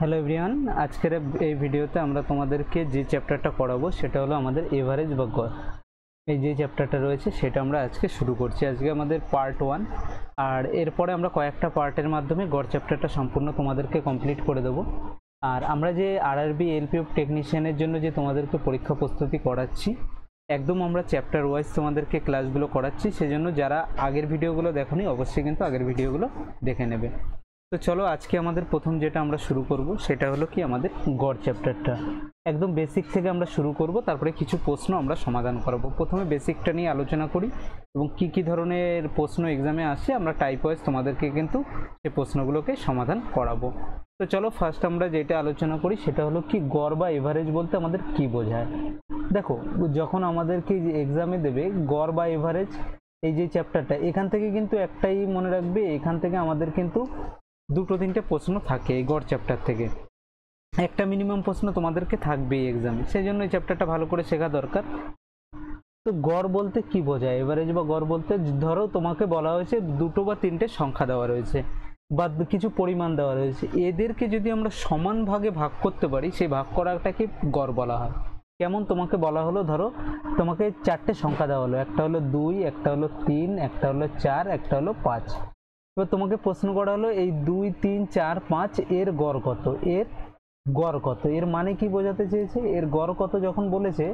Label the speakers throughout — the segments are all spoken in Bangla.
Speaker 1: হ্যালো এভরিওয়ান, আজকের এই ভিডিওতে আমরা তোমাদেরকে যে চ্যাপ্টারটা পড়াবো সেটা হলো আমাদের এভারেজ বা গড়। এই যে চ্যাপ্টারটা রয়েছে সেটা আমরা আজকে শুরু করছি। আজকে আমাদের পার্ট 1, আর এরপরে আমরা কয়েকটা পার্টের মাধ্যমে গড় চ্যাপ্টারটা সম্পূর্ণ তোমাদেরকে কমপ্লিট করে দেবো। আর আমরা যে আরআরবি এলপিএফ টেকনিশিয়ানের জন্য যে তোমাদেরকে পরীক্ষা প্রস্তুতি করাচ্ছি, একদম আমরা চ্যাপ্টার ওয়াইজ তোমাদেরকে ক্লাসগুলো করাচ্ছি। সেজন্য যারা আগের ভিডিওগুলো দেখোনি অবশ্যই কিন্তু আগের ভিডিওগুলো দেখে নেবে। তো চলো, আজকে আমাদের প্রথম যেটা আমরা শুরু করব সেটা হলো কি আমাদের গড় চ্যাপ্টারটা। একদম বেসিক থেকে আমরা শুরু করব, তারপরে কিছু প্রশ্ন আমরা সমাধান করব। প্রথমে বেসিকটা নিয়ে আলোচনা করি এবং কি কি ধরনের প্রশ্ন এক্সামে আসে আমরা টাইপ ওয়াইজ তোমাদেরকে কিন্তু সেই প্রশ্নগুলোকে সমাধান করাবো। তো চলো, ফার্স্ট আমরা যেটা আলোচনা করি সেটা হলো কি গড় বা এভারেজ বলতে আমাদের কি বোঝায়। দেখো, যখন আমাদেরকে এক্সামে দেবে গড় বা এভারেজ এই যে চ্যাপ্টারটা, এখান থেকে কিন্তু একটাই মনে রাখবে, এখান থেকে আমাদের কিন্তু দুটো তিনটে প্রশ্ন থাকে এই গড় চ্যাপ্টার থেকে। একটা মিনিমাম প্রশ্ন তোমাদেরকে থাকবেই এক্সামে, সেই জন্য এই চ্যাপ্টারটা ভালো করে শেখা দরকার। তো গড় বলতে কি বোঝায়, এভারেজ বা গড় বলতে ধরো তোমাকে বলা হয়েছে দুটো বা তিনটে সংখ্যা দেওয়া রয়েছে বা কিছু পরিমাণ দেওয়া রয়েছে, এদেরকে যদি আমরা সমান ভাগে ভাগ করতে পারি সেই ভাগ করাটাকে গড় বলা হয়। কেমন, তোমাকে বলা হলো, ধরো তোমাকে চারটে সংখ্যা দেওয়া হলো, একটা হলো 2, একটা হলো 3, একটা হলো 4, একটা হলো 5। এবার তোমাকে প্রশ্ন করা হলো এই 2, 3, 4, 5 এর গড় কত, এর গড় কত। এর মানে কি বোঝাতে চেয়েছে, এর গড় কত যখন বলেছে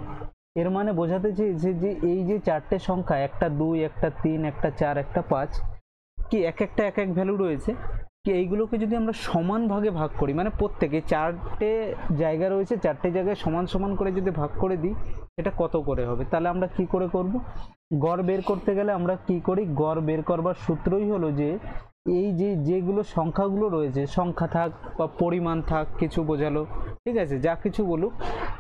Speaker 1: এর মানে বোঝাতে চেয়েছে যে এই যে চারটে সংখ্যা, একটা 2, একটা 3, একটা 4, একটা 5, কি এক একটা এক এক ভ্যালু রয়েছে, কি এইগুলোকে যদি আমরা সমান ভাগে ভাগ করি, মানে প্রত্যেকে চারটে জায়গা রয়েছে, চারটে জায়গায় সমান সমান করে যদি ভাগ করে দিই এটা কত করে হবে। তাহলে আমরা কি করে করব, গড় বের করতে গেলে আমরা কি করি, গড় বের করবার সূত্রই হলো যে এই যে যেগুলো সংখ্যাগুলো রয়েছে, সংখ্যা থাক বা পরিমাণ থাক, কিছু বোঝালো, ঠিক আছে, যা কিছু বলুক,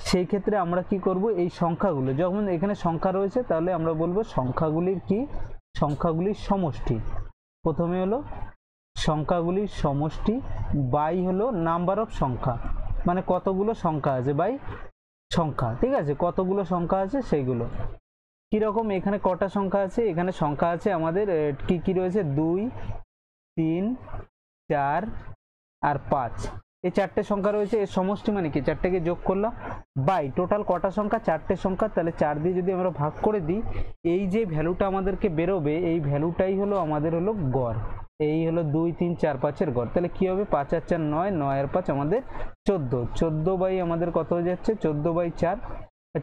Speaker 1: সেই ক্ষেত্রে আমরা কি করব, এই সংখ্যাগুলো যখন এখানে সংখ্যা রয়েছে তাহলে আমরা বলবো সংখ্যাগুলির কি, সংখ্যাগুলির সমষ্টি। প্রথমে হলো সংখ্যাগুলির সমষ্টি বাই হলো নাম্বার অফ সংখ্যা, মানে কতগুলো সংখ্যা আছে বাই সংখ্যা, ঠিক আছে, কতগুলো সংখ্যা আছে সেইগুলো। কিরকম, এখানে কটা সংখ্যা আছে, এখানে সংখ্যা আছে আমাদের কি কি রয়েছে, 2, 3, 4 আর 5, এই চারটে সংখ্যা রয়েছে। এর সমষ্টি মানে কি, চারটেকে যোগ করলাম বাই টোটাল কটা সংখ্যা, চারটে সংখ্যা, তাহলে 4 দিয়ে যদি আমরা ভাগ করে দিই এই যে ভ্যালুটা আমাদেরকে বেরোবে এই ভ্যালুটাই হলো আমাদের হলো গড়। এই হলো 2, 3, 4, 5 এর গড়। তাহলে কি হবে, 5 আর 4 9, 9 আর 5 আমাদের 14, 14 বাই আমাদের কত হয়ে যাচ্ছে, 14 বাই 4,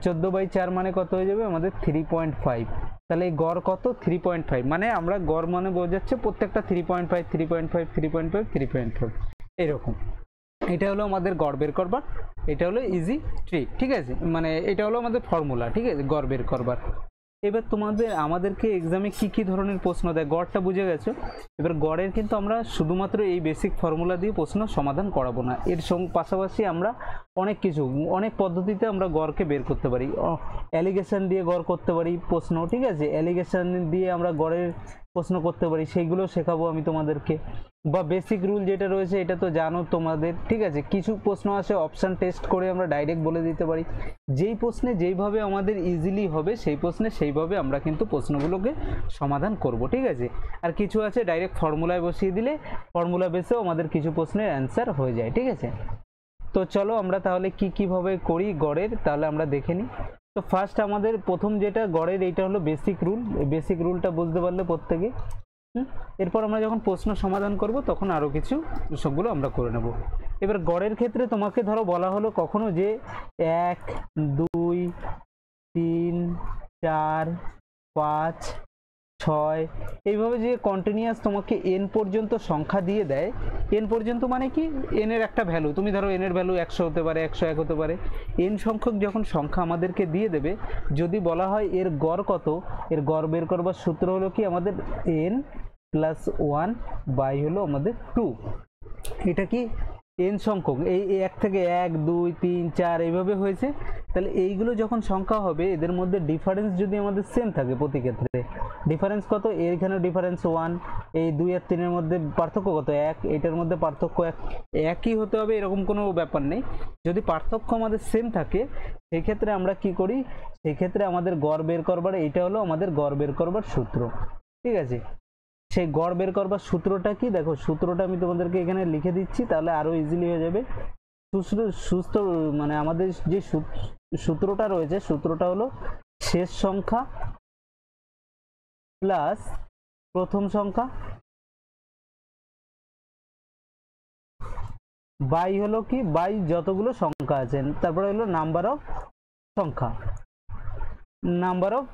Speaker 1: 14 বাই 4 মানে কত হয়ে যাবে আমাদের 3.5। তাহলে এই গড় কত, 3.5, মানে আমরা গড় মানে বোঝাচ্ছে প্রত্যেকটা 3.5 3.5 3.5 3.5 এরকম। এটা হলো আমাদের গড় বের করবার, এটা হলো ইজি ট্রিক, ঠিক আছে, মানে এটা হলো আমাদের ফর্মুলা, ঠিক আছে, গড় বের করবার। এবার আমাদেরকে এক্সামে কি কি ধরনের প্রশ্ন দেয়, গড়টা বুঝে গেছো। এবার গড়ের কিন্তু আমরা শুধুমাত্র এই বেসিক ফর্মুলা দিয়ে প্রশ্ন সমাধান করাবো না, এর পাশাপাশি আমরা অনেক কিছু, অনেক পদ্ধতিতে আমরা গড়কে বের করতে পারি। অ্যালিগেশন দিয়ে গড় করতে পারি প্রশ্ন, ঠিক আছে, অ্যালিগেশন দিয়ে আমরা গড়ের প্রশ্ন করতে পারি, সেইগুলো শেখাবো আমি তোমাদেরকে। বা বেসিক রুল যেটা রয়েছে এটা তো জানো তোমাদের, ঠিক আছে, কিছু প্রশ্ন আসে অপশান টেস্ট করে আমরা ডাইরেক্ট বলে দিতে পারি, যেই প্রশ্নে যেইভাবে আমাদের ইজিলি হবে সেই প্রশ্নে সেইভাবে আমরা কিন্তু প্রশ্নগুলোকে সমাধান করব, ঠিক আছে। আর কিছু আছে ডাইরেক্ট ফর্মুলায় বসিয়ে দিলে ফর্মুলা বেসেও আমাদের কিছু প্রশ্নের অ্যান্সার হয়ে যায়, ঠিক আছে। তো চলো আমরা তাহলে কি কিভাবে করি গড়ের, তাহলে আমরা দেখে নিই। তো ফার্স্ট আমাদের প্রথম যেটা গড়ের, এইটা হলো বেসিক রুল। বেসিক রুলটা বুঝতে পারলে প্রত্যেকে, এরপর আমরা যখন প্রশ্ন সমাধান করব তখন আরো কিছু সবগুলো আমরা করে নেব। এবার গড়ের ক্ষেত্রে তোমাকে ধরো বলা হলো কখনো যে 1, 2, 3, 4, 5, 6 এইভাবে যে কন্টিনিউয়াস তোমাকে n পর্যন্ত সংখ্যা দিয়ে দেয়, n পর্যন্ত মানে কি, n এর একটা ভ্যালু, তুমি ধরো n এর ভ্যালু 100 হতে পারে, 101 হতে পারে, n সংখ্যক যখন সংখ্যা আমাদেরকে দিয়ে দেবে, যদি বলা হয় এর গড় কত, এর গড় বের করবার সূত্র হলো কি আমাদের n প্লাস 1 বাই হলো আমাদের 2। এটা কি n সংখ্যক, এই 1 থেকে 1 2 3 4 এইভাবে হয়েছে। তাহলে এইগুলো যখন সংখ্যা হবে এদের মধ্যে ডিফারেন্স যদি আমাদের সেম থাকে, প্রতি ক্ষেত্রে ডিফারেন্স কত, এখানে ডিফারেন্স 1, এই 2 আর 3 এর মধ্যে পার্থক্য কত 1, এটার মধ্যে পার্থক্য একই হতে হবে এরকম কোনো ব্যাপার নেই। যদি পার্থক্য আমাদের সেম থাকে সেই ক্ষেত্রে আমরা কি করি, সেই ক্ষেত্রে আমাদের গড় বের করবার, এটা হলো আমাদের গড় বের করবার সূত্র, ঠিক আছে। সেই গড় বের করবার সূত্রটা কি, দেখো সূত্রটা আমি তোমাদেরকে এখানে লিখে দিচ্ছি, তাহলে আরো ইজিলি হয়ে যাবে। সুস্থ মানে আমাদের যে সূত্রটা রয়েছে, সূত্রটা হলো শেষ সংখ্যা প্লাস প্রথম সংখ্যা বাই হলো কি, বাই যতগুলো সংখ্যা আছে, তারপরে হলো নাম্বার অফ সংখ্যা, নাম্বার অফ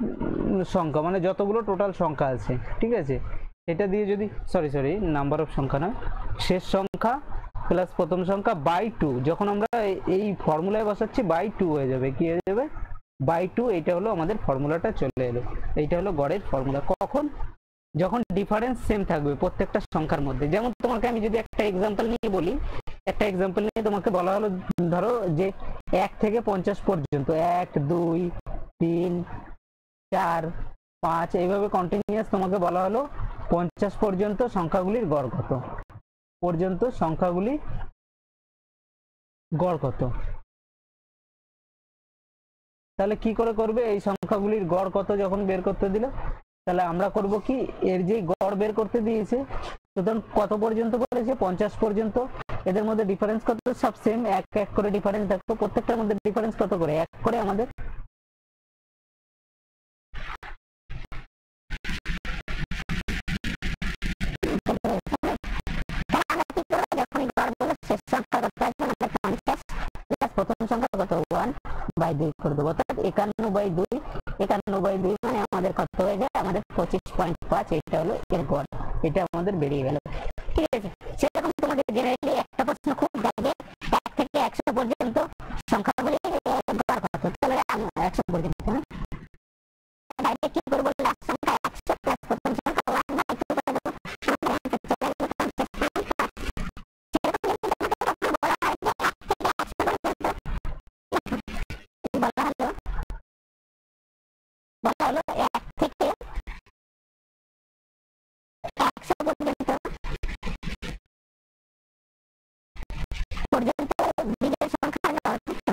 Speaker 1: সংখ্যা মানে যতগুলো টোটাল সংখ্যা আছে, ঠিক আছে। এটা দিয়ে যদি সরি নাম্বার অফ সংখ্যা না, শেষ সংখ্যা প্লাস প্রথম সংখ্যা বাই 2, যখন আমরা এই ফর্মুলায় বসাচ্ছি বাই 2 হয়ে যাবে, কি হয়ে যাবে বাই 2। এইটা হলো আমাদের ফর্মুলাটা চলে এলো, এইটা হলো গড়ের ফর্মুলা। কখন, যখন ডিফারেন্স সেম থাকবে প্রত্যেকটা সংখ্যার মধ্যে। যেমন তোমাকে আমি যদি একটা এক্সাম্পল নিয়ে বলি, একটা এক্সাম্পল নিয়ে তোমাকে বলা হলো ধরো যে 1 থেকে 50 পর্যন্ত, 1 2 3 4 5 এইভাবে কন্টিনিউয়াস তোমাকে বলা হলো 50 পর্যন্ত সংখ্যাগুলির গড় কত, পর্যন্ত সংখ্যাগুলি গড় কত। তাহলে কি করে করবে, এই সংখ্যাগুলির গড় কত যখন বের করতে দিল, তাহলে আমরা করব কি, এর যে গড় বের করতে দিয়েছে সুতরাং কত পর্যন্ত বলেছে 50 পর্যন্ত, এদের মধ্যে ডিফারেন্স কত, সব সেম, এক এক করে ডিফারেন্স দেখো, প্রত্যেকটার মধ্যে ডিফারেন্স কত করে, এক করে আমাদের প্রথম সংখ্যা কত 1/2 করে দেবো, অর্থাৎ 51/2, 51/2 মানে আমাদের কত হয়ে যায়, আমাদের 25.5, এটা হলো এর গড়, এটা আমাদের বেরিয়ে গেল, ঠিক আছে। সেরকম তোমাদের জেনারেলি একটা প্রশ্ন খুব দেখবে 1 থেকে 100 পর্যন্ত সংখ্যাগুলি গড় কত, তাহলে 100 পর্যন্ত না, ডাইরেক্ট কি করবো, লাস্ট সংখ্যা 100 প্লাস প্রথম সংখ্যা 1/2 করে দেবো, বলা হলো 1 থেকে 100 পর্যন্ত বিজোড় সংখ্যার গড় কত,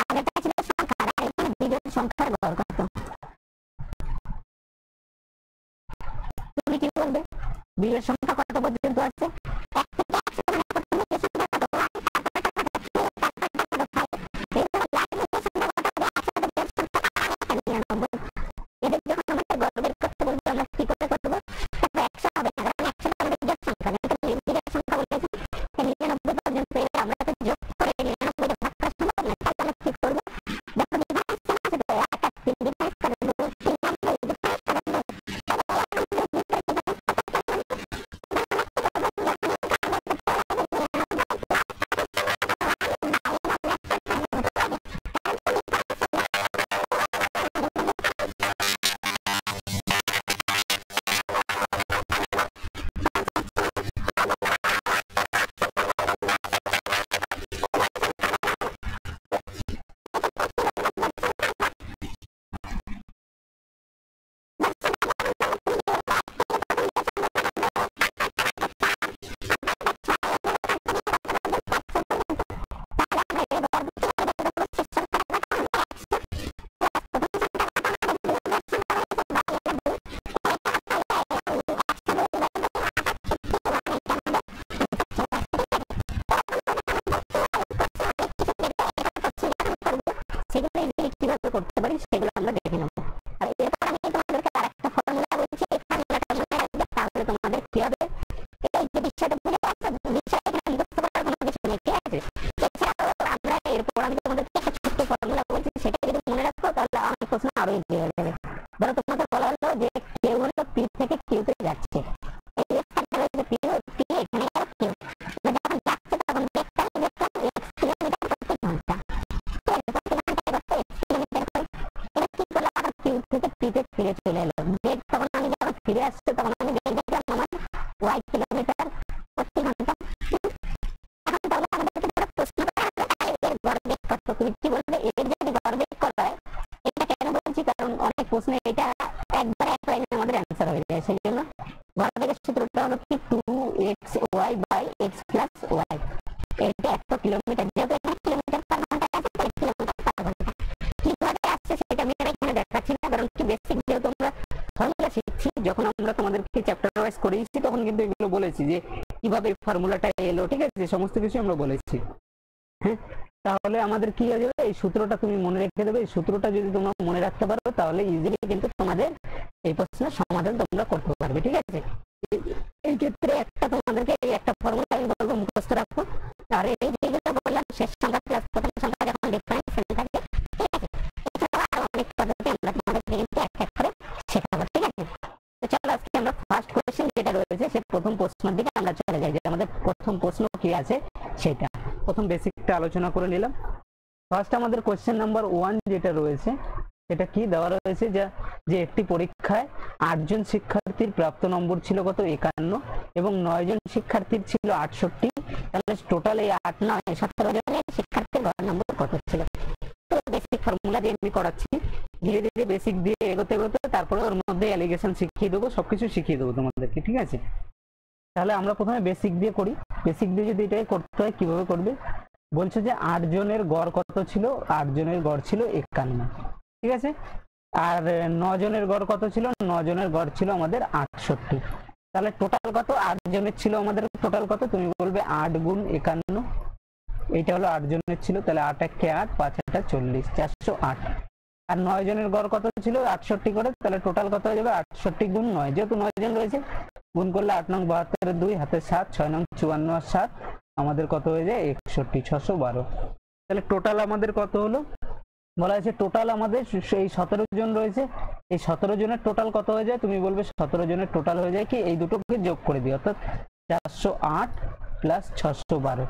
Speaker 1: আগেরটা ছিল সংখ্যা আর এখানে বিজোড় সংখ্যার গড় কত, তুমি কি বলবে বিজোড় সংখ্যা কত পর্যন্ত আছে, 1 থেকে 100 মানে প্রথমে যে সংখ্যা কত, এদের যখন আমাদের গড় বের করতে বলবে আমরা কি করে করবো, 100 হবে না, কারণ 100 আমাদের বিজোড় সংখ্যা, বিজোড় সংখ্যা বলেছি 99 পর্যন্ত, আমরা তো যোগ করে 99 টা ভাগ করা সম্ভব না, তাহলে আমরা কি করবো, দেখো ডিফারেন্স কেন আছে, তো 1 আর 3 ডিফারেন্স করে দেবো, 3 নাম্বার ডিফারেন্স করে দেবো, করতে পারি সেগুলো আমরা দেখে নেব। আর এরপর আমি তোমাদেরকে আরেকটা ফর্মুলা বলছি, এই ফর্মুলাটা মনে রাখবে, তাহলে তোমাদের কি হবে, এই যে বিষয়টা বুঝে একটা বিষয় এখানে মুখস্থ করার কোনো কিছু নেই, ঠিক আছে। এছাড়াও আমরা এরপর আমি তোমাদেরকে একটা ছোট্ট ফর্মুলা বলছি, সেটা যদি মনে রাখো তাহলে আমার প্রশ্ন আরো ইজি হয়ে যাবে। ধরো তোমাকে বলা হলো যে কেউ হলো পি থেকে কিউতে যাচ্ছে, এই লেফট হচ্ছে পি, পি এখানে কিউ, যখন যাচ্ছে তখন দেখতাম x কিলোমিটার প্রতি ঘন্টা, থেকে পিতে ফিরে চলে এলো, তখন আমি যখন ফিরে আসছে তখন আমি দেখলাম আমার y কিলোমিটার প্রতি ঘন্টা। এখন তাহলে আমাদেরকে প্রশ্ন এর গড় বেগ কত, তুমি কি বলবে, এর যদি গড় বেগ করা হয়, এটা কেন বলছি, কারণ অনেক প্রশ্নে এটা একবার এক লাইনে আমাদের অ্যান্সার হয়ে যায়, সেই জন্য গড় বেগের সূত্রটা হলো কি 2xy/x + y, এটা 100 কিলোমিটার, যেহেতু এখানে কিলোমিটার পার ঘন্টা আছে তাই কিলোমিটার পার ঘন্টা। কিভাবে আসছে সেটা আমি এখানে দেখাচ্ছি না, কারণ কি বেসিক যেহেতু আমরা ফর্মুলা শিখছি, যখন আমরা তোমাদেরকে চ্যাপ্টার
Speaker 2: রিভাইজ করেছি তখন কিন্তু এগুলো বলেছি যে কিভাবে ফর্মুলাটা এলো, ঠিক আছে, সমস্ত কিছু আমরা বলেছি। হ্যাঁ, তাহলে আমাদের কি হয়ে যাবে, এই সূত্রটা তুমি মনে রেখে দেবে। এই সূত্রটা যদি তোমরা মনে রাখতে পারো তাহলে ইজিলি কিন্তু তোমাদের এই প্রশ্নের সমাধান তোমরা করতে পারবে, ঠিক আছে। এই ক্ষেত্রে একটা তোমাদেরকে এই একটা ফর্মুলা আমি বলবো মুখস্থ রাখো। আর এই যেগুলো বললাম শেষ সংখ্যা প্লাস প্রথম সংখ্যা যখন ডিফারেন্স থাকে, ঠিক আছে, এছাড়াও আরো অনেক পদ্ধতি আমরা তোমাদেরকে কিন্তু এক এক করে শেখাবো, ঠিক আছে। তো চলো আজকে আমরা ফার্স্ট কোশ্চেন যেটা রয়েছে সে প্রথম প্রশ্নের দিকে আমরা চলে যাই, যে আমাদের প্রথম প্রশ্ন কি আছে সেটা। প্রথম বেসিকটা আলোচনা করে নিলাম। ফার্স্ট আমাদের কোশ্চেন নাম্বার 1 যেটা রয়েছে সেটা কি দেওয়া রয়েছে, যে একটি পরীক্ষায় 8 জন শিক্ষার্থীর প্রাপ্ত নম্বর ছিল কত 51 এবং 9 জন শিক্ষার্থীর ছিল 68, তাহলে টোটাল এই 8 9 17 জনের শিক্ষার্থীর গড় নম্বর কত ছিল। তো বেসিক ফর্মুলা দিয়ে আমি করাচ্ছি, ধীরে ধীরে বেসিক দিয়ে এগোতে এগোতে তারপরে ওর মধ্যে অ্যালিগেশন শিখিয়ে দেবো, সবকিছু শিখিয়ে দেবো তোমাদেরকে, ঠিক আছে। তাহলে আমরা প্রথমে বেসিক দিয়ে করি। বেসিক দিয়ে যদি এটাই করতে হয় কিভাবে করবে, বলছে যে 8 জনের গড় কত ছিল, 8 জনের গড় ছিল 51, ঠিক আছে। আর 9 জনের গড় কত ছিল, 9 জনের গড় ছিল আমাদের 68। তাহলে টোটাল কত, 8 জনের ছিল আমাদের টোটাল কত, তুমি বলবে 8 গুণ 51, এইটা হলো 8 জনের ছিল, তাহলে 8 একে 8 5 8 40 408। আর 9 জনের গড় কত ছিল 68 করে, তাহলে টোটাল কত হয়ে যাবে 68 গুণ 9, যেহেতু 9 জন রয়েছে গুণ করলে 8 নং 72 2 হাতে 7 6 নং 54 আর 7 আমাদের কত হয়ে যায় 61 612। তাহলে টোটাল আমাদের কত হলো, বলা হয়েছে টোটাল আমাদের এই 17 জন রয়েছে, এই 17 জনের টোটাল কত হয়ে যায়, তুমি বলবে 17 জনের টোটাল হয়ে যায় কি, এই দুটোকে যোগ করে দিই, অর্থাৎ 408 প্লাস 612,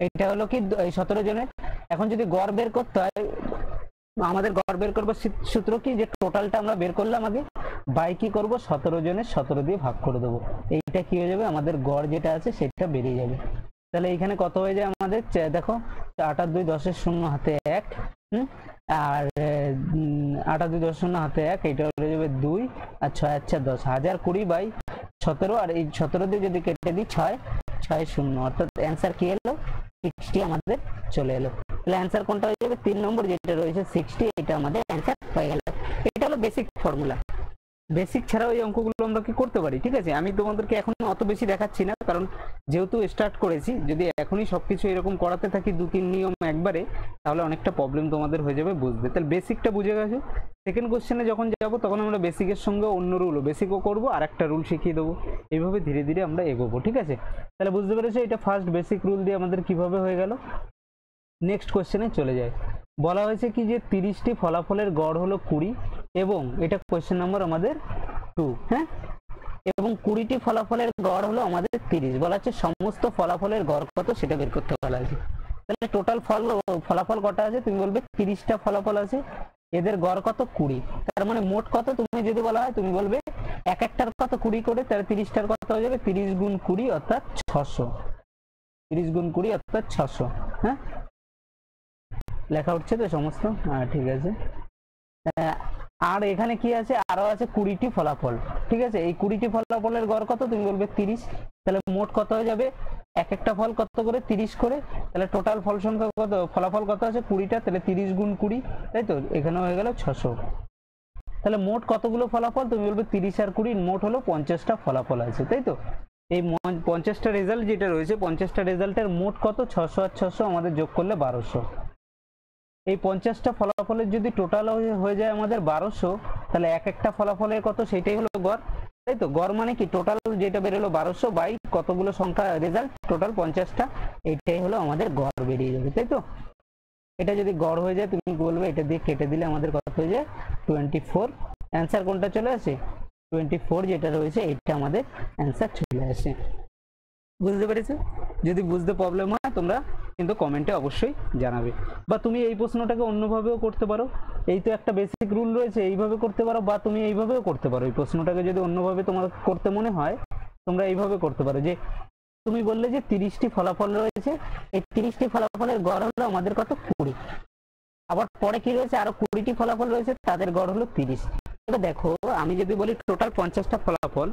Speaker 2: এইটা হলো কি এই 17 জনের। এখন যদি গড় বের করতে হয়, আমাদের গড় বের করবো সূত্র কি, যে টোটালটা আমরা বের করলাম আগে, বাই কি করবো 17 জনের 17 দিয়ে ভাগ করে দেবো, এইটা কি হয়ে যাবে আমাদের গড় যেটা আছে সেটা বেরিয়ে যাবে। তাহলে এখানে কত হয়ে যায় আমাদের, দেখো 8 আর 2 10 শূন্য হাতে 1, আর 8 আর 2 10 শূন্য হাতে 1, এইটা হয়ে যাবে 2 আর 6 আর 4 10, 1020 বাই 17, আর এই 17 দিয়ে যদি কেটে দিই 6 6 শূন্য, অর্থাৎ অ্যান্সার কি এলো 60 আমাদের চলে এলো। তাহলে অ্যান্সার কোনটা হয়ে যাবে, 3 নম্বর যেটা রয়েছে 60, এটা আমাদের অ্যান্সার হয়ে গেল। এটা হলো বেসিক ফর্মুলা। বেসিক ছাড়াও এই অঙ্কগুলো আমরা কি করতে পারি, ঠিক আছে। আমি তোমাদেরকে এখন অত বেশি দেখাচ্ছি না, কারণ যেহেতু স্টার্ট করেছি, যদি এখনই সবকিছু এরকম করাতে থাকি 2-3 নিয়ম একবারে, তাহলে অনেকটা প্রবলেম তোমাদের হয়ে যাবে বুঝতে। তাহলে বেসিকটা বুঝে গেছো, সেকেন্ড কোশ্চেনে যখন যাবো তখন আমরা বেসিকের সঙ্গে অন্য রুলও বেসিকও করবো, আর একটা রুল শিখিয়ে দেবো, এইভাবে ধীরে ধীরে আমরা এগোবো, ঠিক আছে। তাহলে বুঝতে পেরেছো, এটা ফার্স্ট বেসিক রুল দিয়ে আমাদের কিভাবে হয়ে গেল। নেক্সট কোশ্চেনে চলে যায়। বলা হয়েছে কি যে 30টি ফলাফলের গড় হলো 20, এবং এটা কোশ্চেন নাম্বার আমাদের 2, হ্যাঁ, এবং 20টি ফলাফলের গড় হলো আমাদের 30। বলা হচ্ছে সমস্ত ফলাফলের গড় কত সেটা বের করতে বলা হয়েছে। তাহলে টোটাল ফলাফল কটা আছে, তুমি বলবে 30টা ফলাফল আছে, এদের গড় কত 20, তার মানে মোট কত, তুমি যদি বলা হয় তুমি বলবে এক একটার কত 20 করে, তাহলে 30টার কত হয়ে যাবে 30 গুণ 20 অর্থাৎ 600, 30 গুণ 20 অর্থাৎ 600, হ্যাঁ, লেখা উঠছে তো সমস্ত, হ্যাঁ ঠিক আছে। আর এখানে কি আছে, আরো আছে 20টি ফলাফল, ঠিক আছে। এই 20টি ফলাফলের গড় কত, তুমি বলবে 30, তাহলে মোট কত হয়ে যাবে, এক একটা ফল কত করে 30 করে, তাহলে টোটাল ফল সংখ্যা কত, ফলাফল কত আছে 20টা, তাহলে 30 গুণ 20, তাই তো, এখানে হয়ে গেল 600। তাহলে মোট কতগুলো ফলাফল, তুমি বলবে 30 আর 20 মোট হলো 50টা ফলাফল আছে, তাই তো। এই 50টা রেজাল্ট যেটা রয়েছে, 50টা রেজাল্টের মোট কত 600 আর 600 আমাদের যোগ করলে 1200। এই 50টা ফলাফলের যদি টোটাল হয়ে যায় আমাদের 1200, তাহলে এক একটা ফলাফলের কত, সেটাই হলো গড়, তাই তো। গড় মানে কি, টোটাল যেটা বেরোলো 1200 বাই কতগুলো সংখ্যা রেজাল্ট টোটাল 50টা, এইটাই হলো আমাদের গড় বেরিয়ে যাবে, তাই তো। এটা যদি গড় হয়ে যায় তুমি বলবে এটা দিয়ে কেটে দিলে আমাদের কত হয়ে যায় 24। অ্যান্সার কোনটা চলে আসে 24 যেটা রয়েছে, এটা আমাদের অ্যান্সার চলে আসে। বুঝতে পেরেছো? যদি বুঝতে প্রবলেম হয় তোমরা কিন্তু কমেন্টে অবশ্যই জানাবে, বা তুমি এই প্রশ্নটাকে অন্যভাবেও করতে পারো। এই তো একটা বেসিক রুল রয়েছে, এইভাবে করতে পারো, বা তুমি এইভাবেও করতে পারো। এই প্রশ্নটাকে যদি অন্যভাবে তোমার করতে মনে হয়, তোমরা এইভাবে করতে পারো, যে তুমি বললে যে 30টি ফলাফল রয়েছে, এই 30টি ফলাফলের গড় হলো আমাদের কত 20, আবার পরে কি রয়েছে আরো 20টি ফলাফল রয়েছে, তাদের গড় হলো 30। এবার দেখো আমি যদি বলি টোটাল 50টা ফলাফল,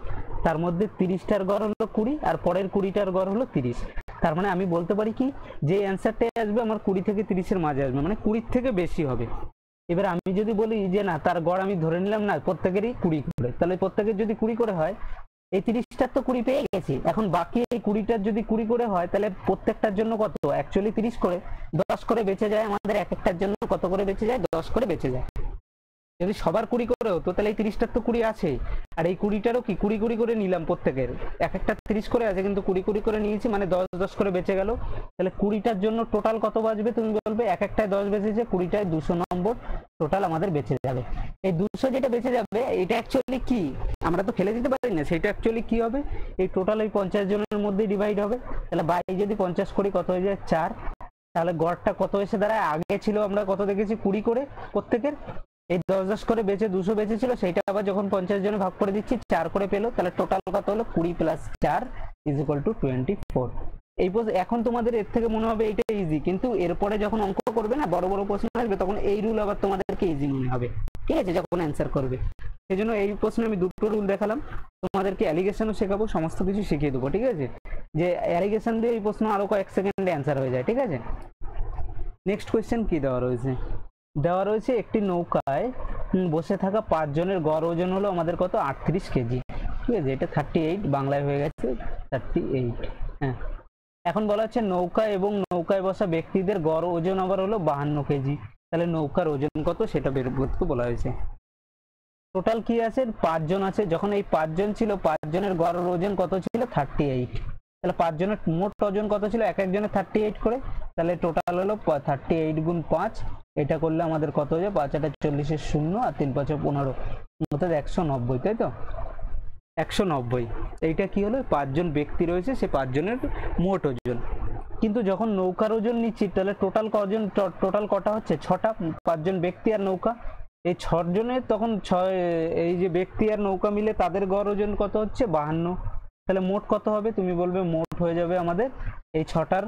Speaker 2: তার মধ্যে 30টার গড় হলো 20, আর পরের 20টার গড় হলো 30। তার মানে আমি বলতে পারি কি, যে অ্যান্সারটাই আসবে আমার 20 থেকে 30-এর মাঝে আসবে, মানে 20 থেকে বেশি হবে। এবার আমি যদি বলি যে না, তার গড় আমি ধরে নিলাম না প্রত্যেকেরই 20 করে, তাহলে প্রত্যেকের যদি 20 করে হয়, এই 30টার তো 20 পেয়ে গেছি, এখন বাকি এই 20টার যদি 20 করে হয় তাহলে প্রত্যেকটার জন্য কত, অ্যাকচুয়ালি 30 করে, 10 করে বেঁচে যায় আমাদের, এক একটার জন্য কত করে বেঁচে যায়, 10 করে বেঁচে যায়। যদি সবার 20 করে হতো তাহলে এই 30টার তো 20 আছে, আর এই 20টারও কি 20 করে নিলাম, প্রত্যেকের এক একটা 30 করে আছে কিন্তু 20 করে নিয়েছি, মানে 10 10 করে বেঁচে গেল। তাহলে 20টার জন্য টোটাল কত বাঁচবে, তুমি বলবে এক একটায় 10 বেঁচেছে, 20টায় 200 নম্বর টোটাল আমাদের বেঁচে যাবে। এই 200 যেটা বেঁচে যাবে এটা অ্যাকচুয়ালি কি, আমরা তো ফেলে দিতে পারি না, সেটা অ্যাকচুয়ালি কি হবে, এই টোটাল এই 50 জনের মধ্যে ডিভাইড হবে। তাহলে বাই যদি 50 করি কত হয়ে যায় 4, তাহলে গড়টা কত এসে দাঁড়ায়, আগে ছিল আমরা কত দেখেছি 20 করে প্রত্যেকের, এই 10 10 করে বেঁচে 200 বেঁচে ছিল, সেইটা আবার যখন 50 জনে ভাগ করে দিচ্ছি 4 করে পেলো, তাহলে টোটাল কত হলো 20 + 4 = 24। এই এখন তোমাদের এর থেকে মনে হবে এটা ইজি, কিন্তু এরপরে যখন অঙ্ক করবে না, বড় বড় প্রশ্ন আসবে, তখন এই রুল আবার তোমাদেরকে ইজি মনে হবে, ঠিক আছে, যখন অ্যান্সার করবে। সেই জন্য এই প্রশ্নে আমি দুটো রুল দেখালাম, তোমাদেরকে অ্যালিগেশনও শেখাবো, সমস্ত কিছু শিখিয়ে দেবো, ঠিক আছে, যে অ্যালিগেশন দিয়ে এই প্রশ্ন আরো কয়েক সেকেন্ডে অ্যান্সার হয়ে যায়, ঠিক আছে। নেক্সট কোয়েশ্চেন কি দেওয়া রয়েছে, দেওয়া রয়েছে একটি নৌকায় বসে থাকা 5 জনের গড় ওজন হলো আমাদের কত, 38 কেজি, ঠিক আছে, এটা 38 বাংলায় হয়ে গেছে 38। হ্যাঁ, এখন বলা হচ্ছে নৌকা এবং নৌকায় বসা ব্যক্তিদের গড় ওজন আবার হলো 52 কেজি, তাহলে নৌকার ওজন কত সেটা বের করতে বলা হয়েছে। টোটাল কি আছে, 5 জন আছে, যখন এই 5 জন ছিল 5 জনের গড় ওজন কত ছিল 38, তাহলে 5 জনের মোট ওজন কত ছিল, এক একজনের 38 করে, তাহলে টোটাল হলো 38 × 5, এটা করলে আমাদের কত হয়ে যায়, 5 8 40 এর 0 আর 3 5 15, অর্থাৎ 190, তাই তো 190। এইটা কি হলো, 5 জন ব্যক্তি রয়েছে, সে 5 জনের মোট ওজন। কিন্তু যখন নৌকার ওজন নিচ্ছি তাহলে টোটাল কটা হচ্ছে, 6টা, 5 জন ব্যক্তি আর নৌকা, এই 6 জনের তখন 6, এই যে ব্যক্তি আর নৌকা মিলে তাদের গড় ওজন কত হচ্ছে 52, তাহলে মোট কত হবে, তুমি বলবে মোট হয়ে যাবে আমাদের এই 6টার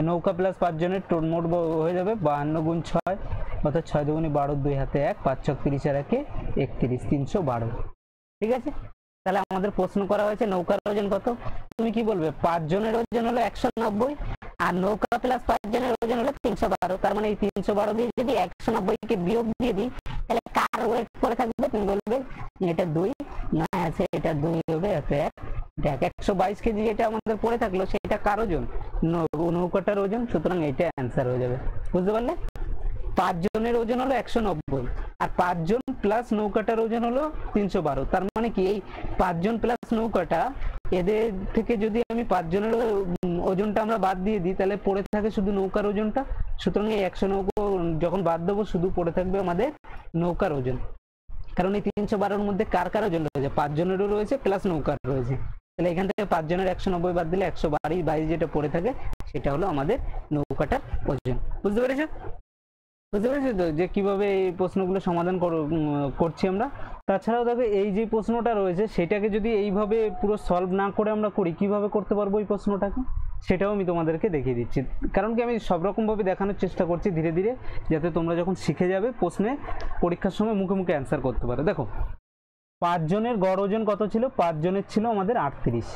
Speaker 2: নৌকা প্লাস 5 জনের মোট হয়ে যাবে 52 × 6, অর্থাৎ 6 × 2 = 12, 2 হাতে 1, 5 6 30 আর 1 31, 312, ঠিক আছে। তাহলে আমাদের প্রশ্ন করা হয়েছে নৌকার ওজন কত, তুমি কি বলবে, 5 জনের ওজন হলো 190 আর নৌকা প্লাস 5 জনের ওজন হলো 312, তার মানে এই 312 দিয়ে যদি 190 কে বিয়োগ দিয়ে দিই তাহলে কার ওয়েট পড়ে থাকবে, তুমি বলবে এটা 2 না আছে, এটা 2 হবে, এটা 1, দেখ 122 কেজি যেটা আমাদের পড়ে থাকলো সেটা কার ওজন, নৌকাটার ওজন, সুতরাং এটা অ্যান্সার হয়ে যাবে, বুঝতে পারলে। 5 জনের ওজন হলো 190 আর 5 জন প্লাস নৌকাটার ওজন হলো 312, তার মানে কি এই 5 জন প্লাস নৌকাটা, এদের থেকে যদি আমি 5 জনের ওজনটা আমরা বাদ দিয়ে দিই তাহলে পড়ে থাকে শুধু নৌকার ওজনটা, সুতরাং এই 190 যখন বাদ দেবো শুধু পড়ে থাকবে আমাদের নৌকার ওজন, কারণ এই 312 মধ্যে কার কার ওজন রয়েছে, 5 জনেরও রয়েছে প্লাস নৌকার রয়েছে, তাহলে এখান থেকে 5 জনের 190 বাদ দিলে 122 যেটা পড়ে থাকে সেটা হলো আমাদের নৌকাটার ওজন, বুঝতে পেরেছো, বুঝতে পেরেছি তো যে কিভাবে এই প্রশ্নগুলো সমাধান করছি আমরা। তাছাড়াও দেখো এই যে প্রশ্নটা রয়েছে সেটাকে যদি এইভাবে পুরো সলভ না করে আমরা করি, কিভাবে করতে পারবো এই প্রশ্নটাকে, সেটাও আমি তোমাদেরকে দেখিয়ে দিচ্ছি, কারণ কি আমি সব রকম ভাবে দেখানোর চেষ্টা করছি ধীরে ধীরে, যাতে তোমরা যখন শিখে যাবে প্রশ্নে পরীক্ষার সময় মুখে মুখে অ্যান্সার করতে পারো। দেখো 5 জনের গড় ওজন কত ছিল, 5 জনের ছিল আমাদের 38,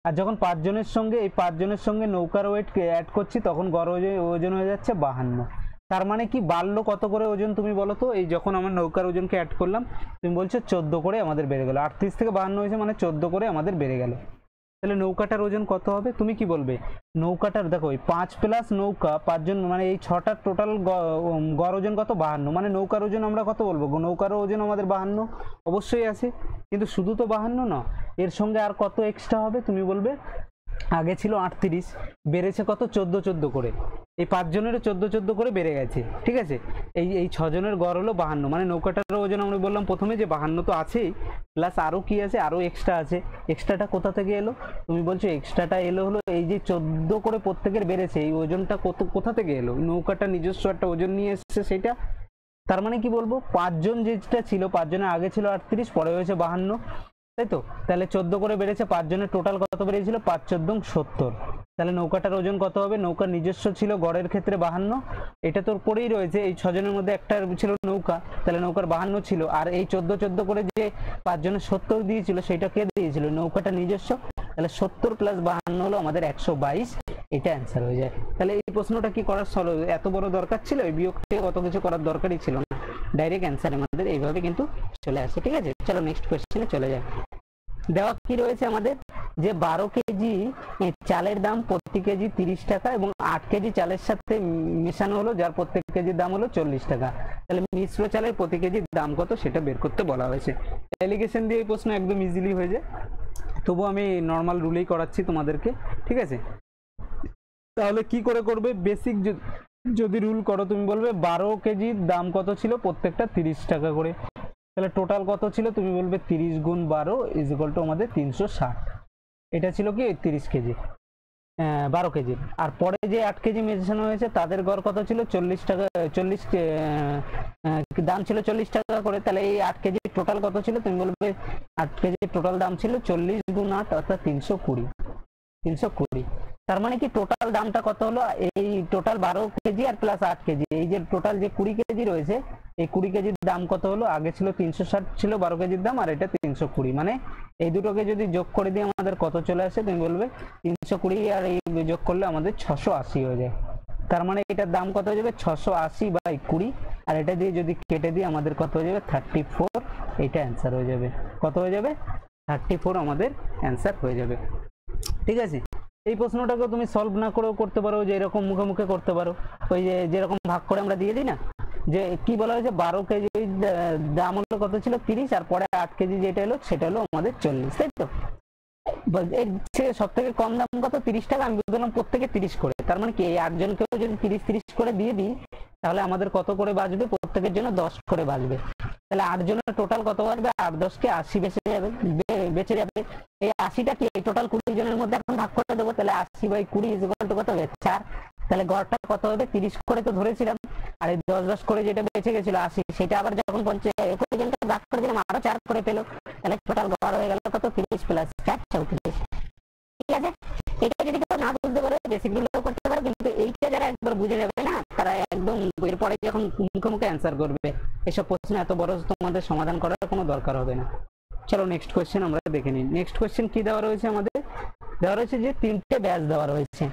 Speaker 2: আর যখন 5 জনের সঙ্গে এই 5 জনের সঙ্গে নৌকার ওয়েট অ্যাড করছি তখন গড় ওজন হয়ে যাচ্ছে 52, তার মানে কি বাড়লো কত করে ওজন, তুমি বলো তো, এই যখন আমার নৌকার ওজনকে অ্যাড করলাম তুমি বলছো 14 করে আমাদের বেড়ে গেল, 38 থেকে 52 হয়েছে মানে 14 করে আমাদের বেড়ে গেল, তাহলে নৌকাটার ওজন কত হবে, তুমি কি বলবে, নৌকাটার দেখো 5 প্লাস নৌকা 5 জন মানে এই 6টার টোটাল গড় ওজন কত 52, মানে নৌকার ওজন আমরা কত বলবো, নৌকার ওজন আমাদের 52 অবশ্যই আছে, কিন্তু শুধু তো 52 না, এর সঙ্গে আর কত এক্সট্রা হবে, তুমি বলবে আগে ছিল 38 বেড়েছে কত 14 করে, এই 5 জনেরও 14 করে বেড়ে গেছে, ঠিক আছে, এই 6 জনের গড় হলো 52, মানে নৌকাটার ওজন আমরা বললাম প্রথমে যে 52 তো আছেই, প্লাস আরো কি আছে, আরো এক্সট্রা আছে, এক্সট্রাটা কোথা থেকে এলো, তুমি বলছো এক্সট্রাটা এলো হলো এই যে 14 করে প্রত্যেকের বেড়েছে, এই ওজনটা কোথা থেকে এলো, নৌকাটা নিজস্ব একটা ওজন নিয়ে এসেছে সেটা, তার মানে কি বলবো 5 জন যেটা ছিল 5 জনের আগে ছিল 38 পরে হয়েছে 52, তাই তো, তাহলে 14 করে বেড়েছে, 5 জনের টোটাল কত বেড়েছিল 5 14 70, তাহলে নৌকাটার ওজন কত হবে, নৌকার নিজস্ব ছিল গড়ের ক্ষেত্রে 52, এটা তোর পরেই রয়েছে, এই 6 জনের মধ্যে একটা ছিল নৌকা, তাহলে নৌকার 52 ছিল, আর এই 14 করে যে 5 জনের 70 দিয়েছিল সেটা কে দিয়েছিল, নৌকাটা নিজস্ব, তাহলে 70 + 52 হলো আমাদের 122, এটা অ্যান্সার হয়ে যায়। তাহলে এই প্রশ্নটা কি করার এত বড় দরকার ছিল, এই বিয়োগ থেকে কত কিছু করার দরকারই ছিল না, ডাইরেক্ট অ্যান্সার আমাদের এইভাবে কিন্তু চলে আসে, ঠিক আছে। চলো নেক্সট কোয়েশ্চেনে চলে যায়। দেওয়া কি রয়েছে আমাদের, যে 12 কেজি চালের দাম প্রতি কেজি 30 টাকা এবং 8 কেজি চালের সাথে মেশানো হলো, যার প্রত্যেক কেজির দাম হলো 40 টাকা। তাহলে মিশ্র চালের প্রতি কেজির দাম কত সেটা বের করতে বলা হয়েছে। অ্যালিগেশন দিয়ে এই প্রশ্ন একদম ইজিলি হয়ে যায়, তবু আমি নর্মাল রুলেই করাচ্ছি তোমাদেরকে, ঠিক আছে। তাহলে কি করে করবে, বেসিক যদি রুল করো তুমি বলবে 12 কেজির দাম কত ছিল, প্রত্যেকটা 30 টাকা করে, তাহলে টোটাল কত ছিল, তুমি বলবে 30 গুণ 12 ইজ ইকুয়াল টু আমাদের 360। এটা ছিল কি 30 কেজি 12 কেজির। আর পরে যে 8 কেজি মেশানো হয়েছে তাদের গড় কত ছিল, 40 টাকা, 40 দাম ছিল 40 টাকা করে। তাহলে এই 8 কেজি টোটাল কত ছিল, তুমি বলবে 8 কেজির টোটাল দাম ছিল 40 গুণ 8 অর্থাৎ 320। তার মানে কি টোটাল দামটা কত হলো, এই টোটাল 12 কেজি আর প্লাস 8 কেজি, এই যে টোটাল যে 20 কেজি রয়েছে, এই 20 কেজির দাম কত হলো, আগে ছিল 360 ছিল 12 কেজির দাম, আর এটা 320, মানে এই দুটোকে যদি যোগ করে দিয়ে আমাদের কত চলে আসে, তুমি বলবে 320 আর এই যোগ করলে আমাদের 680 হয়ে যায়। তার মানে এটার দাম কত হয়ে যাবে, 680 বাই 20, আর এটা দিয়ে যদি কেটে দিই আমাদের কত হয়ে যাবে, 34। এইটা অ্যান্সার হয়ে যাবে, কত হয়ে যাবে, 34 আমাদের অ্যান্সার হয়ে যাবে, ঠিক আছে। এই প্রশ্নটাকে তুমি সলভ না করেও করতে পারো, যে এরকম মুখে মুখে করতে পারো, ওই যে যেরকম ভাগ করে আমরা দিয়ে দিই না, যে কি বলা হয়েছে 12 কেজি দাম হলো কত ছিল 30, আর পরে 8 কেজি যেটা হলো সেটা হলো আমাদের 40, তাই তো। সব থেকে কম দাম কত, 30 টাকা, আমি বললাম প্রত্যেকে 30 করে, তার মানে কি এই 8 জনকেও যদি 30 করে দিয়ে দিই তাহলে আমাদের কত করে বাঁচবে, প্রত্যেকের জন্য 10 করে বাঁচবে। তাহলে 8 জনের টোটাল কত বাঁচবে, 8 10 80 বেঁচে যাবে। এই 80টা কি এই টোটাল 20 জনের মধ্যে এখন ভাগ করে দেবো, তাহলে 80 বাই 20 ইজ ইকুয়াল টু কত হবে, 4। তাহলে গড়টা কত হবে, 30 করে তো ধরেছিলাম, আর এই 10 করে যেটা বেঁচে গেছিল 80, সেটা আবার যখন 21 জনকে ভাগ করে দিলাম আরো 4 করে পেলো, তাহলে টোটাল গড় হয়ে গেল কত, 30 প্লাস 4 34। ঠিক আছে, এটা যদি কেউ না বুঝতে পারে বেসিক গুলো করতে পারে, কিন্তু এইটা যারা একবার বুঝে যাবে না তারা একদম বইয়ের পরে যখন মুখে মুখে অ্যান্সার করবে এসব প্রশ্ন এত বড় তোমাদের সমাধান করার কোনো দরকার হবে না। চলো নেক্সট কোয়েশ্চেন আমরা দেখে নিই। নেক্সট কোয়েশ্চেন কি দেওয়া রয়েছে আমাদের, দেওয়া রয়েছে যে 3টে ব্যাচ দেওয়া রয়েছে,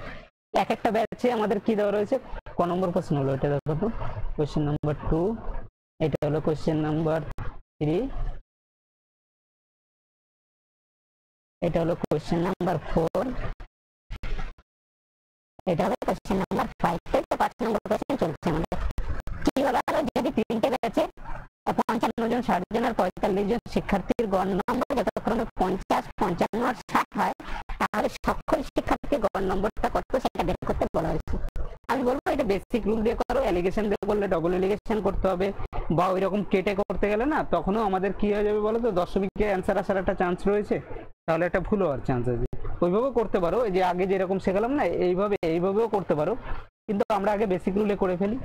Speaker 2: এক একটা ব্যাচে আমাদের কি দেওয়া রয়েছে, ক নম্বর প্রশ্ন হলো এটা দেখো তো, কোয়েশ্চেন নাম্বার 2, এটা হলো কোয়েশ্চেন নাম্বার 3, এটা হলো কোয়েশ্চেন নাম্বার 4, এটা হলো কোয়েশ্চেন নাম্বার 5, তাই তো 5 নম্বর কোয়েশ্চেন চলছে আমাদের। কি বলা হলো, যদি 3টে ব্যাচে 55 জন 60 জন আর 45 জন শিক্ষার্থীর গড় নম্বর যথাক্রমে 50, 55 আর 60 হয়, তাহলে সকল শিক্ষার্থীর গড় নম্বরটা কত সেটা বের করতে বলা হয়েছে। আমি বলবো এটা বেসিক রুল দিয়ে করো, অ্যালিগেশন দিয়ে করলে ডবল অ্যালিগেশন করতে হবে, বা ওই রকম কেটে করতে গেলে না তখনও আমাদের কি হয়ে যাবে বলো তো, দশমিকে অ্যান্সার আসার একটা চান্স রয়েছে, তাহলে একটা ভুল হওয়ার চান্স আছে। ওইভাবেও করতে পারো, এই যে আগে যেরকম শেখালাম না এইভাবেও করতে পারো, কিন্তু আমরা আগে বেসিক রুলে করে ফেলি।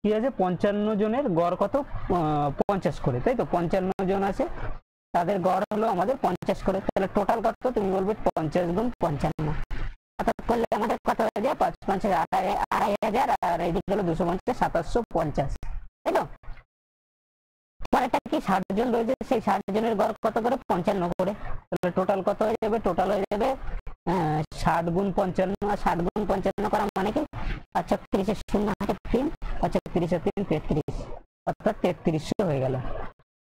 Speaker 2: কি আছে, 55 জনের গড় কত, 50 করে, তাই তো 55 জন আছে, তাদের গড় হলো আমাদের 50 করে, তাহলে টোটাল কত, তুমি বলবে 50 গুণ 55, অর্থাৎ করলে আমাদের কত হয়ে যায়, 5 5 2,500, আর এইদিকে হলো 250 750, তাই তো। পরেরটা কি 60 জন রয়েছে, সেই 60 জনের গড় কত করে, 55 করে, তাহলে টোটাল কত হয়ে যাবে, টোটাল হয়ে যাবে 60 গুণ 55, আর 60 গুণ 55 করা মানে কি, 35 0 হাতে 3, 35 3 33, অর্থাৎ 3300 হয়ে গেল।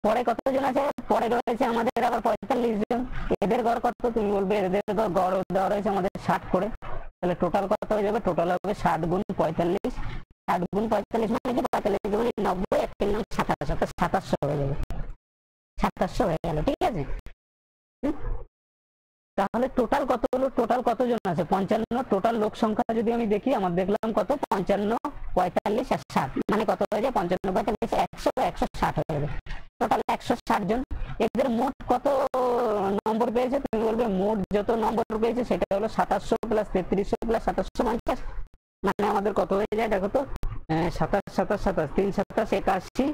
Speaker 2: পরে কতজন আছে, পরে রয়েছে আমাদের আবার 45 জন, এদের গড় কত, তুমি বলবে এদের গড় দেওয়া রয়েছে আমাদের 60 করে, তাহলে টোটাল কত হয়ে যাবে, টোটাল হবে 60 গুণ 45, 60 গুণ 45 মানে কি, 45 গুণ 90, 27, অর্থাৎ 2700 হয়ে যাবে, 2700 হয়ে গেল, ঠিক আছে। তাহলে টোটাল কত হলো, টোটাল কতজন আছে, 55, টোটাল লোক সংখ্যা যদি আমি দেখি, আমার দেখলাম কত, 55 45 আর 60, মানে কত হয়ে যায়, 55 45 100 160 হয়ে যাবে, টোটাল 160 জন। এদের মোট কত নম্বর পেয়েছে, তুমি বলবে মোট যত নম্বর পেয়েছে সেটা হলো 2700 প্লাস 3300 প্লাস 2750, মানে আমাদের কত হয়ে যায় দেখো তো, 27 27 27 3 27 81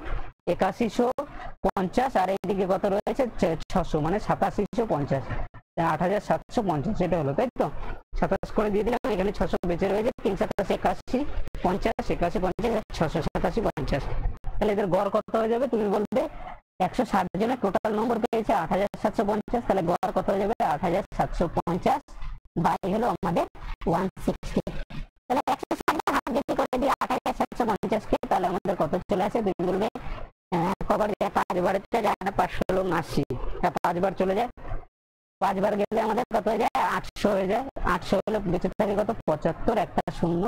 Speaker 2: 8150, আর এইদিকে কত রয়েছে 600, মানে 8750, 8750 সেটা হলো, তাই তো। 27 করে দিয়ে দিলাম, এখানে 600 বেঁচে রয়েছে, 3 27 81 50 81 50 687 50, তাহলে এদের গড় কত হয়ে যাবে, তুমি বলবে 160 জনের টোটাল নম্বর পেয়েছে 8750, তাহলে গড় কত হয়ে যাবে 8750 বাই হলো আমাদের 160, তাহলে 160 ভাগ যদি করে দিই 8750 কে, তাহলে আমাদের কত চলে আসে, তুমি বলবে কবার যায়, 5 বারে যায় না, 5 16 80, 5 বার চলে যায়, 5 বার গেলে আমাদের কত হয়ে যায়? 800 হয়ে যায়। 800 হলে বেঁচে থাকে কত? 75, একটা শূন্য,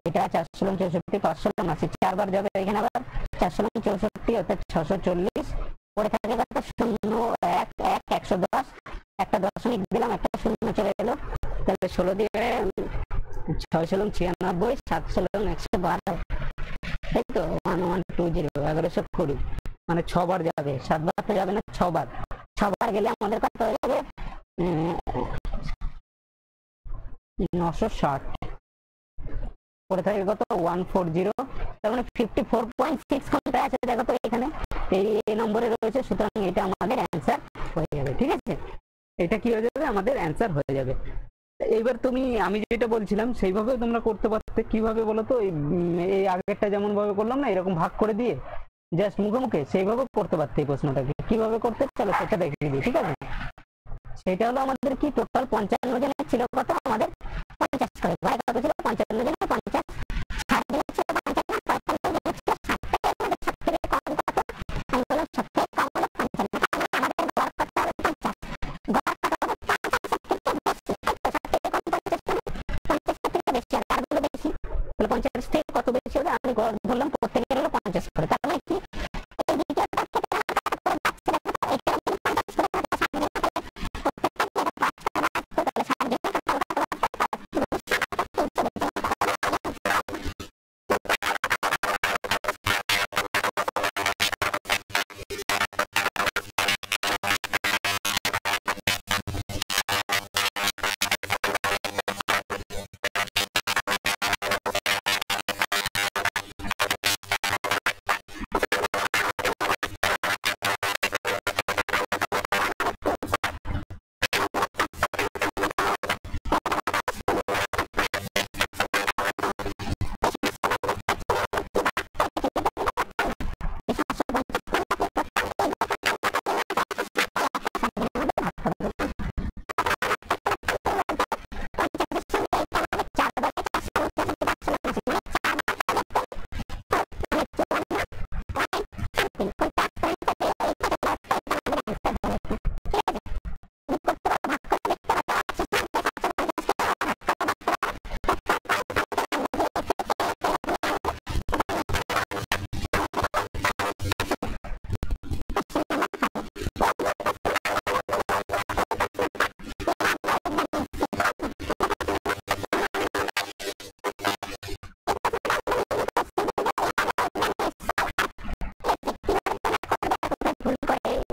Speaker 2: এটা 4 লং 64, 500 লং 80, 4 বার যাবে এখানে আবার 400 লং 64 অর্থাৎ 640, পরে থাকে কত? 0 1 1 110, একটা দশমিক দিলাম, একটা শূন্য চলে এলো, তাহলে 16 দিয়ে 6 লং 96, 7 লং 112, তাই তো 1120, 1120, মানে 6 বার যাবে, 7 বার তো যাবে না, 6 বার। 6 বার গেলে আমাদের কত হয়ে যাবে? 960, পরে থাকে কত? 140, তার মানে 54.6 কোনটা আছে দেখো তো এখানে, এই নম্বরে রয়েছে, সুতরাং এটা আমাদের অ্যান্সার হয়ে যাবে। ঠিক আছে, এটা কি হয়ে যাবে? আমাদের অ্যান্সার হয়ে যাবে। এইবার তুমি, আমি যেটা বলছিলাম সেইভাবে তোমরা করতে পারতে। কিভাবে বলো তো? এই আগেরটা যেমন ভাবে করলাম না, এরকম ভাগ করে দিয়ে জাস্ট মুখে মুখে, সেইভাবে করতে পারতে এই প্রশ্নটাকে। কিভাবে করতে চলো সেটা দেখিয়ে দিই। ঠিক আছে, সেটা হলো আমাদের কি টোটাল 55 জনের ছিল কত? আমাদের 50 করে, ভাই কত ছিল? 55 জনের 50, 60 জনের ছিল 55, 55 জনের ছিল 60, আমাদের 60 থেকে কম কত? আমি বললাম 60 থেকে কম হলো 55, আমাদের গড় কত হবে? 50, গড় কত হবে? 50 থেকে বেশি, 60 থেকে কম 50 থেকে 50 থেকে বেশি, আর গুলো বেশি, তাহলে 50 থেকে কত বেশি হবে? আমি গড় ধরলাম প্রত্যেকের হলো 50 করে, তার মানে কি এই দ্বিতীয়টা থেকে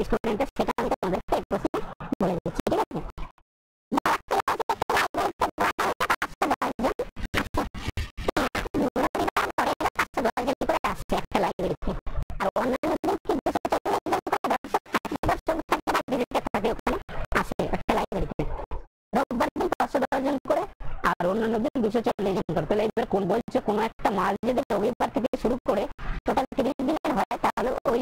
Speaker 2: স্টুডেন্টের, সেটা আমি তোমাদেরকে এই প্রশ্ন বলে দিচ্ছি। ঠিক আছে, একটা লাইব্রেরিতে, আর অন্যান্য থাকে ওখানে আসে একটা লাইব্রেরিতে, রোববার দিন 510 জন করে, আর অন্যান্য দিন 240 জন করে। তাহলে এবার কোন বলছে কোনো একটা মাস যদি রবিবার থেকে শুরু করে টোটাল 30 দিনের হয়, তাহলে ওই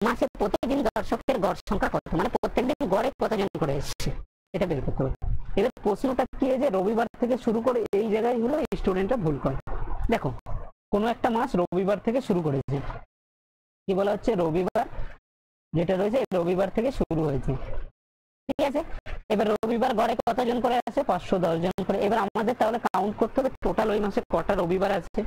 Speaker 2: মাসে প্রতিদিন দর্শকের গড় সংখ্যা কত, মানে প্রত্যেকদিন গড়ে কতজন করে এসছে, এটা বের করতে হবে। এবার প্রশ্নটা কি, যে রবিবার থেকে শুরু করে, এই জায়গায় হলো স্টুডেন্টরা ভুল করে। দেখো, কোনো একটা মাস রবিবার থেকে শুরু করেছে, কি বলা হচ্ছে? রবিবার যেটা রয়েছে রবিবার থেকে শুরু হয়েছে। ঠিক আছে, এবার রবিবার গড়ে কতজন করে আছে? 510 জন করে। এবার আমাদের তাহলে কাউন্ট করতে হবে টোটাল ওই মাসে কটা রবিবার আছে,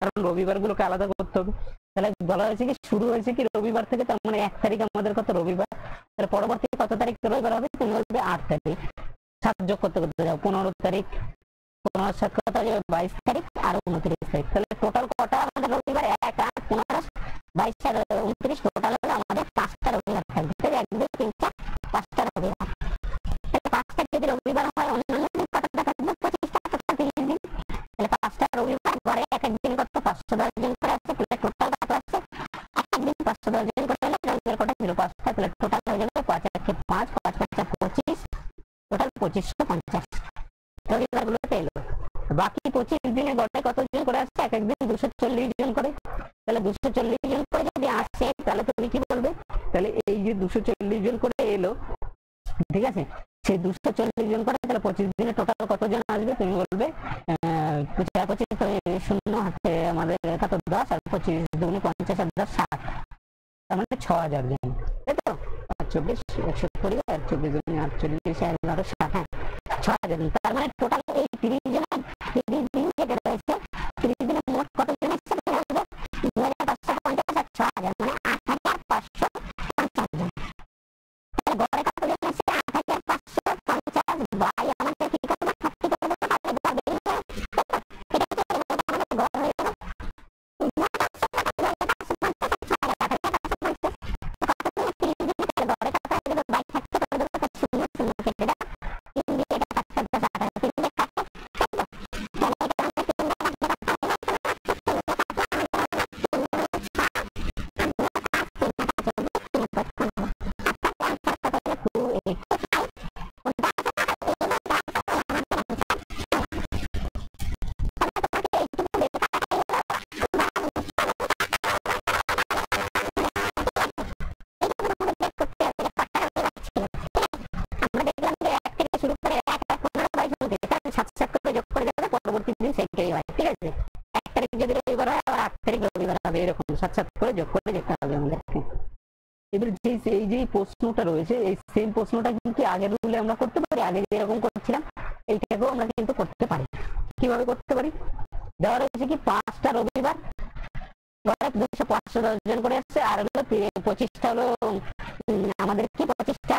Speaker 2: কারণ রবিবার গুলোকে আলাদা করতে হবে। তাহলে বলা হয়েছে কি শুরু হয়েছে কি রবিবার থেকে, তার মানে 1 তারিখ আমাদের কত? রবিবার। তাহলে পরবর্তী কত তারিখ রবিবার হবে? তুমি বলবে 8 তারিখ। 7 যোগ করতে করতে যাও, 15 তারিখ, 15 7 কত হয়ে যাবে? 22 তারিখ, আর 29 তারিখ। তাহলে টোটাল কটা আমাদের রবিবার? 1 8 15 22 আর 29, টোটাল হলো আমাদের 5টা রবিবার থাকবে। 1 2 3 4 5টা রবিবার। তাহলে 5টা যদি রবিবার হয়, অন্যান্য দিন কতটা থাকবে? 25টা, টোটাল 30 দিন। তাহলে 5টা রবিবার গড়ে এক এক দিন কত? 510 জন করে আছে। তাহলে টোটাল কত আছে? এক এক দিন 510 জন করে হলে রবিবার কটা ছিল? 5টা। তাহলে টোটাল হয়ে যাবে 5 1 5 5 5 25, টোটাল 2550 রবিবার গুলোতে এলো। বাকি 25 দিনে গড়ে কতজন করে আসছে? এক একদিন 240 জন করে। তাহলে 240 জন করে যদি আসে, তাহলে তুমি কি বলবে? তাহলে এই যে 240 জন করে এলো, ঠিক আছে, সেই 240 জন করে, তাহলে 25 দিনে টোটাল কতজন আসবে? তুমি বলবে 25 শূন্য হাতে আমাদের কত? 10, আর 25 দুগুণে 50 আর 10 60, তার মানে 6000 জন, তাই তো? 24 120 আর 24 জন 48 11 60, হ্যাঁ 6000। তার মানে টোটাল এই 30 দিন যেটা রয়েছে, 30 দিনে মোট কতজন এসেছে? 2550 আর 6000 মানে 8550 জন। তাহলে গড়ে কতজন এসেছে? 8550 বাই আমাদের কি করবে? 30 করে দেবো, তাহলে গড় বেরিয়ে যাবে। এটা কি আমাদের গড় হয়ে গেল। পরবর্তী দিন সেটাই হয়, ঠিক আছে। 1 তারিখ যদি রবিবার হয় আবার 8 তারিখ রবিবার হবে, এরকম সাত করে যোগ করে যেতে হবে আমাদেরকে। এবার এই যে প্রশ্নটা রয়েছে, এই সেম প্রশ্নটা কিন্তু আগের রুলে আমরা করতে পারি, আগে যেরকম করছিলাম এইটাকেও আমরা কিন্তু করতে পারি। কিভাবে করতে পারি? দেওয়া রয়েছে কি 5টা রবিবার, গড়ে 510 জন করে আসছে, আর হলো 25টা হলো আমাদের কি 25টা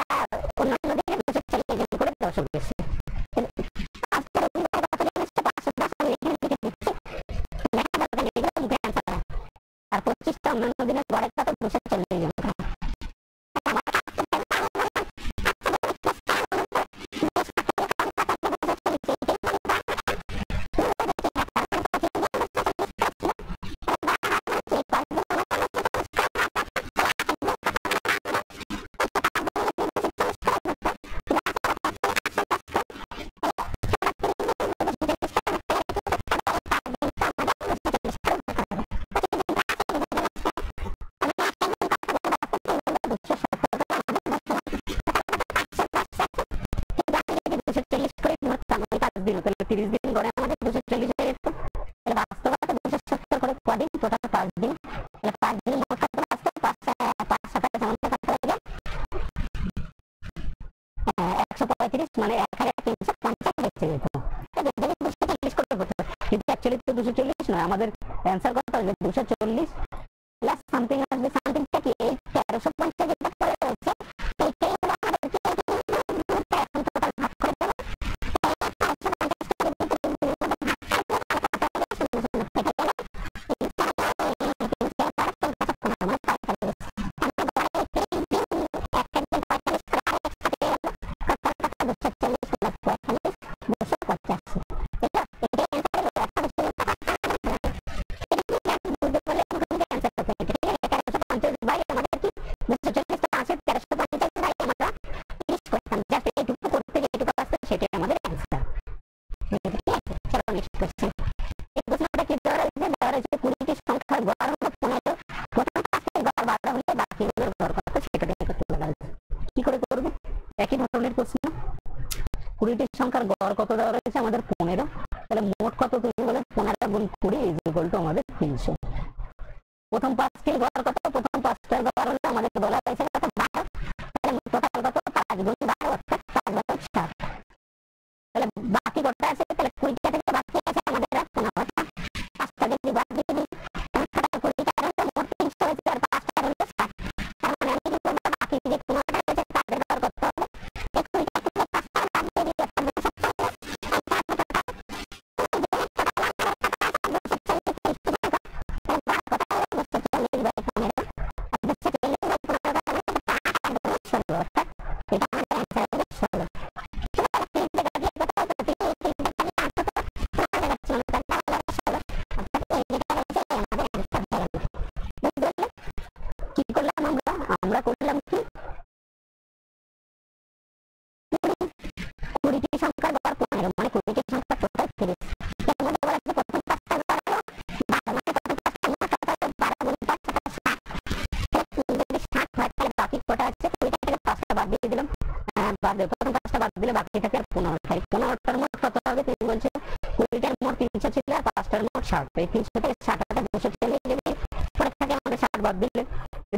Speaker 2: অন্যান্য দিনে 240 জন করে দর্শক এসেছে। আর 25টা অন্যান্য দিনে গড়ে কত? 240 জন। দিন, তাহলে 30 দিন গড়ে আমাদের 240 হয়ে যেত। তাহলে বাস্তবতা 270 করে কদিন? টোটাল 5 দিন। তাহলে 5 দিন মোট কত আসছে? 5 7 আমাদের কত হয়ে যায়? 135 মানে 1350 বেঁচে যেত। 240 করে করতে হবে, কিন্তু অ্যাকচুয়ালি তো 240 নয়, আমাদের অ্যান্সার কত আসবে? 240 প্লাস সামথিং আসবে। সামথিংটা কি? এই 1350 যেটা করে রয়েছে এইটাই হলো আমাদের কি এখন টোটাল ভাগ করে দেবো। একই ধরনের প্রশ্ন, 20টি সংখ্যার গড় কত দেওয়া রয়েছে? আমাদের 15। তাহলে মোট কত? তুমি বলে 15 গুণ 20 ইজ ইকুয়াল টু আমাদের 300। প্রথম 5টির গড় কত? প্রথম 5টার গড় হলো আমাদের বলা হয়েছে কত? 12। তাহলে টোটাল কত? 5 গুণ 12 অর্থাৎ 5 × 7। তাহলে বাকি কত আছে? তাহলে 20টা থেকে বাকি আছে আমাদের 15টা। 5টা যদি বাদ দিয়ে দিই, 20টা হলো মোট 300 হয়েছে, আর 5টা হলো 7। তার মানে আমি কি করব? বাকি যে 15টা আছে তাদের গড় কত হবে? আমরা করলাম কি 20টি সংখ্যার গড় 15 মানে 20টি সংখ্যা টোটাল 30। তার মধ্যে বলা আছে প্রথম 5টা গড় হলো 12 মানে প্রথম 5টা মোট কত হবে? 12 গুণ 5 60। যদি 60 হয় তাহলে বাকি কটা আছে? 20টা থেকে 5টা বাদ দিয়ে দিলাম, বাদ দিয়ে প্রথম 5টা বাদ দিলে বাকি থাকে 15। তাই 15টার মোট কত হবে? তুমি বলছো 20টার মোট 300 ছিল আর 5টার মোট 60। এই 300 থেকে 60 হাজার 240 যদি পরে থাকে আমাদের 60 বাদ দিলে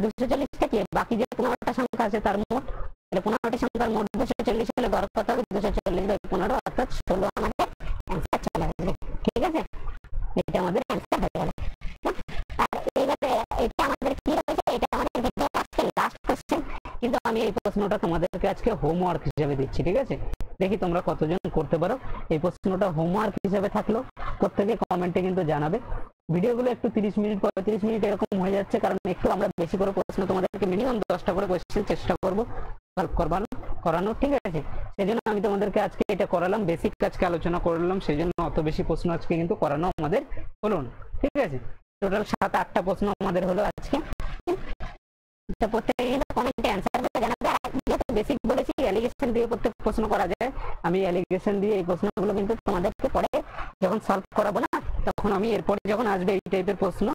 Speaker 2: 240 থেকে বাকি যে 15টা সংখ্যা আছে তার মোট তাহলে 15টি সংখ্যার মোট 240 হলে গড় কত হবে? 240/15 অর্থাৎ 16 আমাদের অ্যান্সার চলে আসবে। ঠিক আছে, এটা আমাদের অ্যান্সার হয়ে গেল। আর এইবারে এটা আমাদের কি রয়েছে, এটা আমাদের ভিডিও আজকে লাস্ট কোশ্চেন, কিন্তু আমি এই প্রশ্নটা তোমাদেরকে আজকে হোমওয়ার্ক হিসেবে দিচ্ছি। ঠিক আছে, দেখি তোমরা কতজন করতে পারো। এই প্রশ্নটা হোমওয়ার্ক হিসেবে থাকলো, প্রত্যেকে কমেন্টে কিন্তু জানাবে। ভিডিওগুলো একটু 30 মিনিট 35 মিনিট এরকম হয়ে যাচ্ছে, কারণ একটু আমরা বেশি করে প্রশ্ন তোমাদেরকে মিনিমাম 10টা করে কোশ্চেন চেষ্টা করবো সলভ করানো। ঠিক আছে, সেই জন্য আমি তোমাদেরকে আজকে এটা করালাম, বেসিক আজকে আলোচনা করলাম, সেই জন্য অত বেশি প্রশ্ন আজকে কিন্তু করানো আমাদের হলো না। ঠিক আছে, টোটাল 7-8টা প্রশ্ন আমাদের হলো আজকে। তো প্রত্যেকে কিন্তু কমেন্টে অ্যান্সার করে জানাবে। যেহেতু বেসিক বলেছি, অ্যালিগেশন দিয়ে প্রত্যেক প্রশ্ন করা যায়, আমি অ্যালিগেশন দিয়ে এই প্রশ্নগুলো কিন্তু তোমাদেরকে পরে যখন সলভ করাবো না, তখন আমি এরপরে যখন আসবে এই টাইপের প্রশ্ন,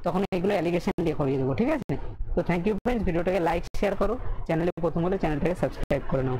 Speaker 2: তখন এইগুলো অ্যালিগেশন দিয়ে করিয়ে দেবো। ঠিক আছে, তো থ্যাংক ইউ ফ্রেন্ডস, ভিডিওটাকে লাইক শেয়ার করো, চ্যানেলে প্রথম হলে চ্যানেলটাকে সাবস্ক্রাইব করে নাও।